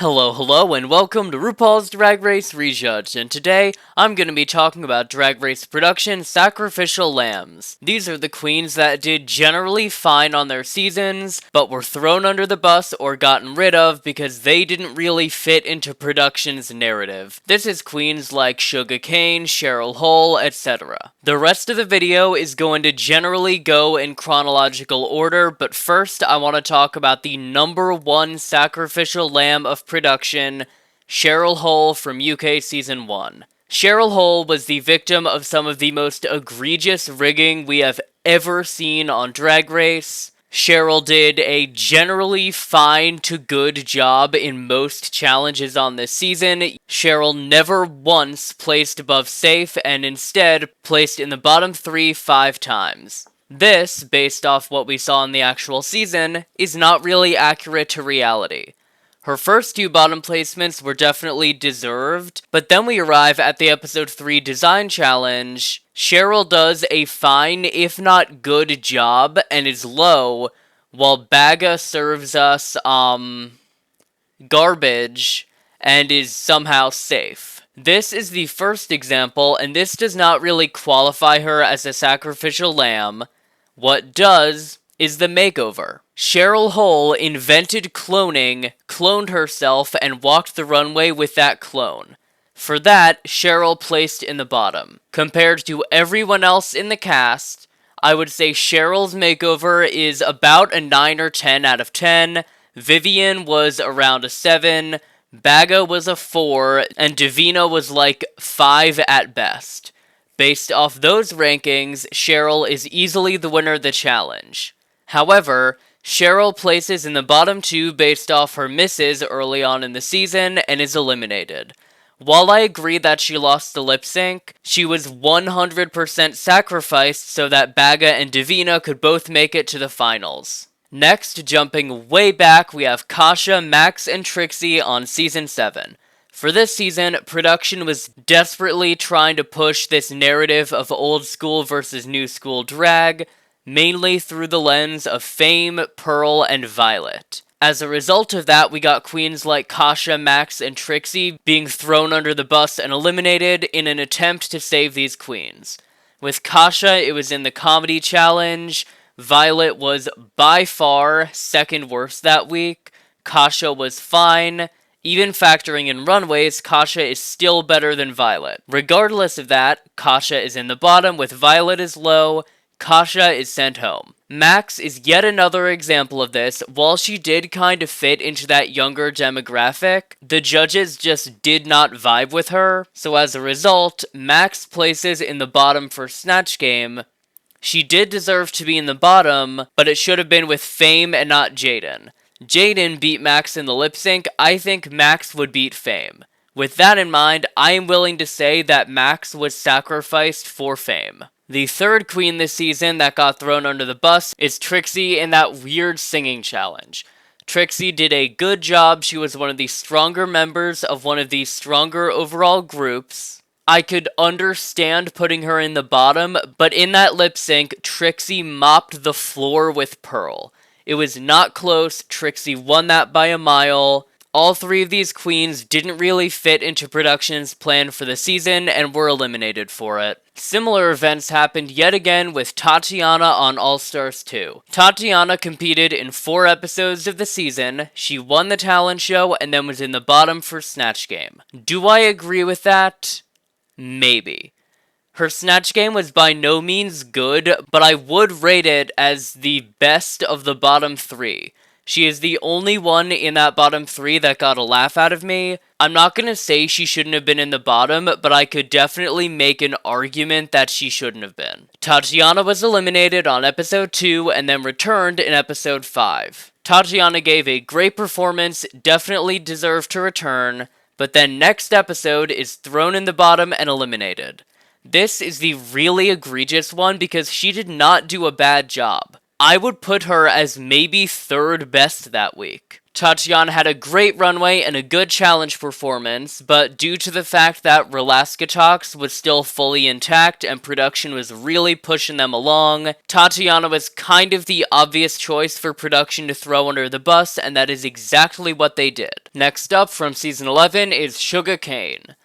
Hello, and welcome to RuPaul's Drag Race Rejudged, and today I'm going to be talking about Drag Race production Sacrificial Lambs. These are the queens that did generally fine on their seasons, but were thrown under the bus or gotten rid of because they didn't really fit into production's narrative. This is queens like Sugarcane, Cheryl Hull, etc. The rest of the video is going to generally go in chronological order, but first I want to talk about the number one sacrificial lamb of production, Cheryl Hull from UK Season 1. Cheryl Hull was the victim of some of the most egregious rigging we have ever seen on Drag Race. Cheryl did a generally fine to good job in most challenges on this season. Cheryl never once placed above safe and instead placed in the bottom 3 5 times. This, based off what we saw in the actual season, is not really accurate to reality. Her first 2 bottom placements were definitely deserved, but then we arrive at the episode 3 design challenge. Cheryl does a fine, if not good job, and is low, while Baga serves us, garbage, and is somehow safe. This is the first example, and this does not really qualify her as a sacrificial lamb. What does is the makeover. Cheryl Hull invented cloning, cloned herself, and walked the runway with that clone. For that, Cheryl placed in the bottom. Compared to everyone else in the cast, I would say Cheryl's makeover is about a 9 or 10 out of 10, Vivian was around a 7, Baga was a 4, and Divina was like 5 at best. Based off those rankings, Cheryl is easily the winner of the challenge. However, Cheryl places in the bottom 2 based off her misses early on in the season and is eliminated. While I agree that she lost the lip sync, she was 100% sacrificed so that Baga and Divina could both make it to the finals. Next, jumping way back, we have Kasha, Max, and Trixie on Season 7. For this season, production was desperately trying to push this narrative of old school versus new school drag, mainly through the lens of Fame, Pearl, and Violet. As a result of that, we got queens like Kasha, Max, and Trixie being thrown under the bus and eliminated in an attempt to save these queens. With Kasha, it was in the comedy challenge. Violet was by far second worst that week. Kasha was fine. Even factoring in runways, Kasha is still better than Violet. Regardless of that, Kasha is in the bottom with Violet is low. Kasha is sent home. Max is yet another example of this. While she did kind of fit into that younger demographic, the judges just did not vibe with her, so as a result, Max places in the bottom for Snatch Game. She did deserve to be in the bottom, but it should have been with Fame and not Jaden. Jaden beat Max in the lip sync. I think Max would beat Fame. With that in mind, I am willing to say that Max was sacrificed for Fame. The third queen this season that got thrown under the bus is Trixie in that weird singing challenge. Trixie did a good job. She was one of the stronger members of one of the stronger overall groups. I could understand putting her in the bottom, but in that lip sync, Trixie mopped the floor with Pearl. It was not close. Trixie won that by a mile. All 3 of these queens didn't really fit into production's plan for the season and were eliminated for it. Similar events happened yet again with Tatiana on All Stars 2. Tatiana competed in 4 episodes of the season, she won the talent show, and then was in the bottom for Snatch Game. Do I agree with that? Maybe. Her Snatch Game was by no means good, but I would rate it as the best of the bottom 3. She is the only one in that bottom 3 that got a laugh out of me. I'm not gonna say she shouldn't have been in the bottom, but I could definitely make an argument that she shouldn't have been. Tatiana was eliminated on episode 2 and then returned in episode 5. Tatiana gave a great performance, definitely deserved to return, but then next episode is thrown in the bottom and eliminated. This is the really egregious one because she did not do a bad job. I would put her as maybe 3rd best that week. Tatiana had a great runway and a good challenge performance, but due to the fact that Relaskatox was still fully intact and production was really pushing them along, Tatiana was kind of the obvious choice for production to throw under the bus, and that is exactly what they did. Next up from Season 11 is Sugarcane.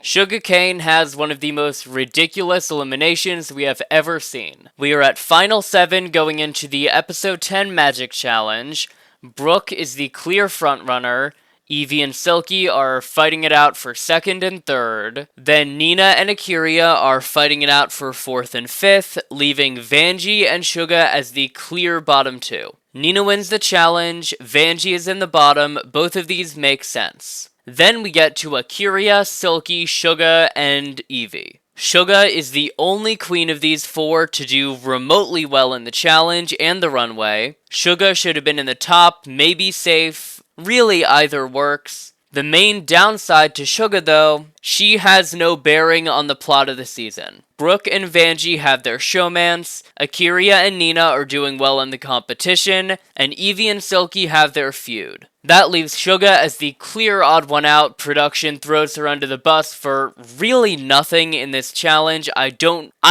Sugarcane has one of the most ridiculous eliminations we have ever seen. We are at Final 7 going into the Episode 10 Magic Challenge. Brooke is the clear frontrunner. Evie and Silky are fighting it out for 2nd and 3rd. Then Nina and Akira are fighting it out for 4th and 5th, leaving Vanjie and Suga as the clear bottom 2. Nina wins the challenge, Vanjie is in the bottom, both of these make sense. Then we get to Akira, Silky, Suga, and Evie. Suga is the only queen of these 4 to do remotely well in the challenge and the runway. Suga should have been in the top, maybe safe. Really, either works. The main downside to Suga, though, she has no bearing on the plot of the season. Brooke and Vanjie have their showmance, Akira and Nina are doing well in the competition, and Evie and Silky have their feud. That leaves Suga as the clear odd one out. Production throws her under the bus for really nothing in this challenge. I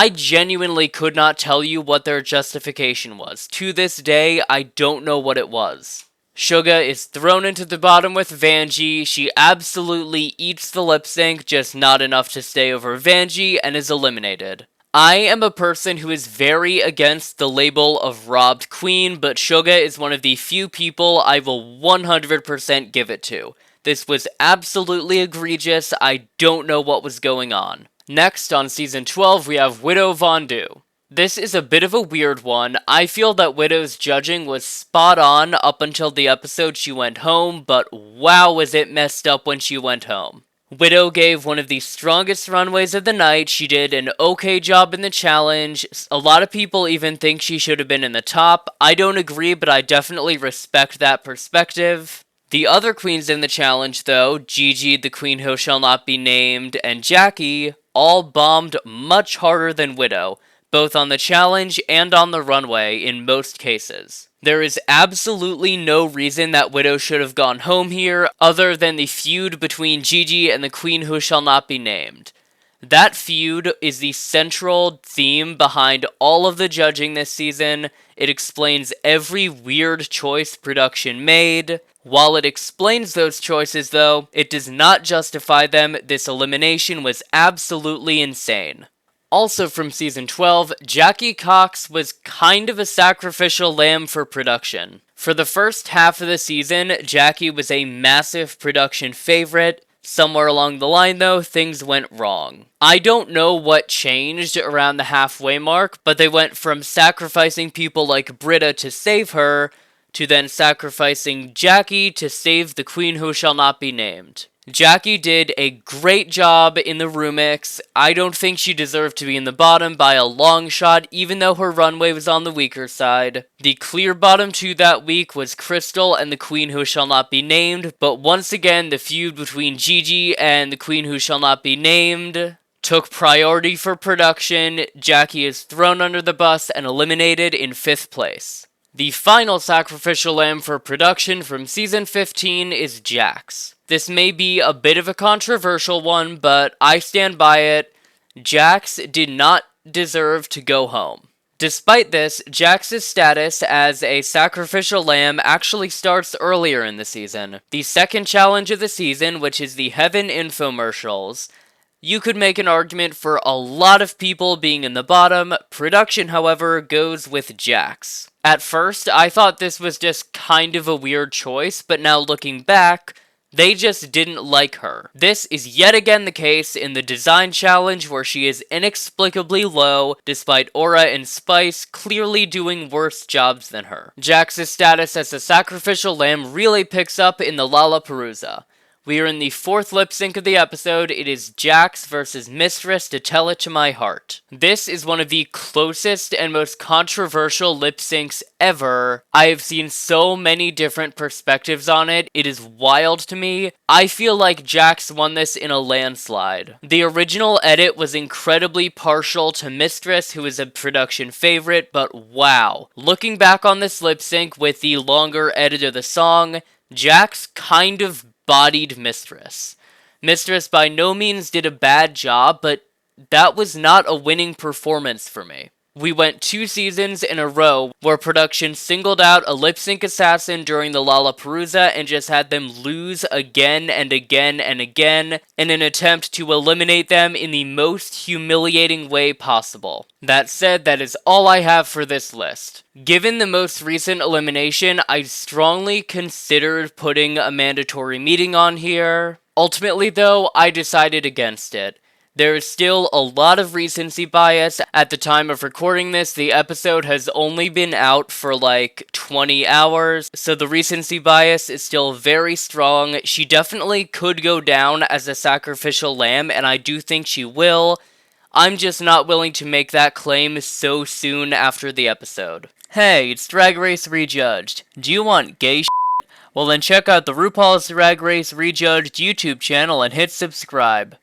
genuinely could not tell you what their justification was. To this day, I don't know what it was. Suga is thrown into the bottom with Vanjie. She absolutely eats the lip sync, just not enough to stay over Vanjie, and is eliminated. I am a person who is very against the label of robbed queen, but Suga is one of the few people I will 100% give it to. This was absolutely egregious. I don't know what was going on. Next, on Season 12, we have Widow Von'Du. This is a bit of a weird one. I feel that Widow's judging was spot on up until the episode she went home, but wow was it messed up when she went home. Widow gave one of the strongest runways of the night. She did an okay job in the challenge. A lot of people even think she should have been in the top. I don't agree, but I definitely respect that perspective. The other queens in the challenge, though, Gigi, the queen who shall not be named, and Jackie, all bombed much harder than Widow, both on the challenge and on the runway in most cases. There is absolutely no reason that Widow should have gone home here, other than the feud between Gigi and the queen who shall not be named. That feud is the central theme behind all of the judging this season. It explains every weird choice production made. While it explains those choices, though, it does not justify them. This elimination was absolutely insane. Also from Season 12, Jackie Cox was kind of a sacrificial lamb for production. For the first half of the season, Jackie was a massive production favorite. Somewhere along the line, though, things went wrong. I don't know what changed around the halfway mark, but they went from sacrificing people like Britta to save her, to then sacrificing Jackie to save the queen who shall not be named. Jackie did a great job in the remix. I don't think she deserved to be in the bottom by a long shot, even though her runway was on the weaker side. The clear bottom 2 that week was Crystal and the queen who shall not be named, but once again, the feud between Gigi and the queen who shall not be named took priority for production. Jackie is thrown under the bus and eliminated in 5th place. The final sacrificial lamb for production from Season 15 is Jax. This may be a bit of a controversial one, but I stand by it. Jax did not deserve to go home. Despite this, Jax's status as a sacrificial lamb actually starts earlier in the season. The second challenge of the season, which is the Heaven infomercials. You could make an argument for a lot of people being in the bottom. Production, however, goes with Jax. At first, I thought this was just kind of a weird choice, but now looking back, they just didn't like her. This is yet again the case in the design challenge where she is inexplicably low, despite Aura and Spice clearly doing worse jobs than her. Jax's status as a sacrificial lamb really picks up in the Lollapalooza. We are in the 4th lip sync of the episode. It is Jax versus Mistress to Tell It to My Heart. This is one of the closest and most controversial lip syncs ever. I have seen so many different perspectives on it. It is wild to me. I feel like Jax won this in a landslide. The original edit was incredibly partial to Mistress, who is a production favorite, but wow. Looking back on this lip sync with the longer edit of the song, Jax kind of bodied Mistress. Mistress by no means did a bad job, but that was not a winning performance for me. We went 2 seasons in a row where production singled out a lip sync assassin during the Lollapalooza and just had them lose again and again and again in an attempt to eliminate them in the most humiliating way possible. That said, that is all I have for this list. Given the most recent elimination, I strongly considered putting a mandatory meeting on here. Ultimately, though, I decided against it. There is still a lot of recency bias. At the time of recording this, the episode has only been out for like 20 hours, so the recency bias is still very strong. She definitely could go down as a sacrificial lamb, and I do think she will. I'm just not willing to make that claim so soon after the episode. Hey, it's Drag Race Rejudged. Do you want gay shit? Well then check out the RuPaul's Drag Race Rejudged YouTube channel and hit subscribe.